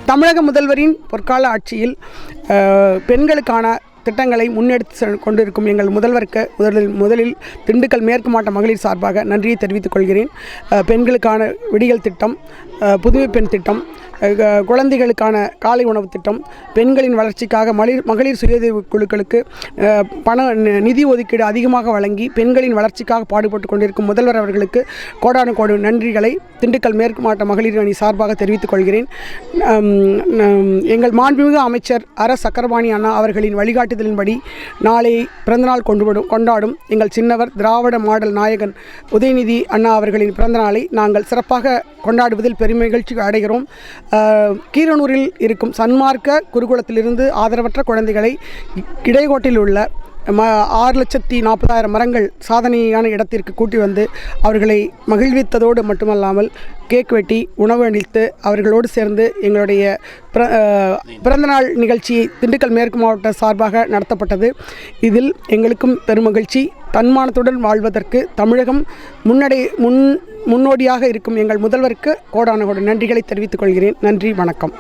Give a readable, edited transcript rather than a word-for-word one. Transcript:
தமிழக முதல்வரின் பொற்கால ஆட்சியில் பெண்களுக்கான திட்டங்களை முன்னெடுத்து கொண்டிருக்கும் எங்கள் முதல்வருக்கு முதலில் திண்டுக்கல் மேற்கு மாவட்ட மகளிர் சார்பாக நன்றியை தெரிவித்துக் கொள்கிறேன். பெண்களுக்கான விடியல் திட்டம், புதுமை பெண் திட்டம், குழந்தைகளுக்கான காலை உணவு திட்டம், பெண்களின் வளர்ச்சிக்காக மகளிர் சுயஉதவி குழுக்களுக்கு நிதி ஒதுக்கீடு அதிகமாக வழங்கி பெண்களின் வளர்ச்சிக்காக பாடுபட்டு கொண்டிருக்கும் முதல்வர் அவர்களுக்கு கோடான கோடி நன்றிகளை திண்டுக்கல் மேற்கு மாவட்ட மகளிர் அணி சார்பாக தெரிவித்துக் கொள்கிறேன். எங்கள் மாண்புமிகு அமைச்சர் ஆர் சக்கரபாணி அண்ணா அவர்களின் வழிகாட்டுதலின்படி நாளை பிறந்தநாள் கொண்டாடும் எங்கள் சின்னவர் திராவிட மாடல் நாயகன் உதயநிதி அண்ணா அவர்களின் பிறந்தநாளை நாங்கள் சிறப்பாக கொண்டாடுவதில் பெருமகிழ்ச்சி அடைகிறோம். கீரனூரில் இருக்கும் சன்மார்க்க குருகுலத்திலிருந்து ஆதரவற்ற குழந்தைகளை இடைக்கோட்டில் உள்ள 6,40,000 மரங்கள் சாதனையான இடத்திற்கு கூட்டி வந்து அவர்களை மகிழ்வித்ததோடு மட்டுமல்லாமல் கேக் வெட்டி உணவு அளித்து அவர்களோடு சேர்ந்து எங்களுடைய பிறந்தநாள் நிகழ்ச்சியை திண்டுக்கல் மேற்கு மாவட்ட சார்பாக நடத்தப்பட்டது. இதில் எங்களுக்கும் பெருமகிழ்ச்சி. தன்மானத்துடன் வாழ்வதற்கு தமிழகம் முன்னோடியாக இருக்கும் எங்கள் முதல்வருக்கு கோடான கோடி நன்றிகளை தெரிவித்துக் கொள்கிறேன். நன்றி, வணக்கம்.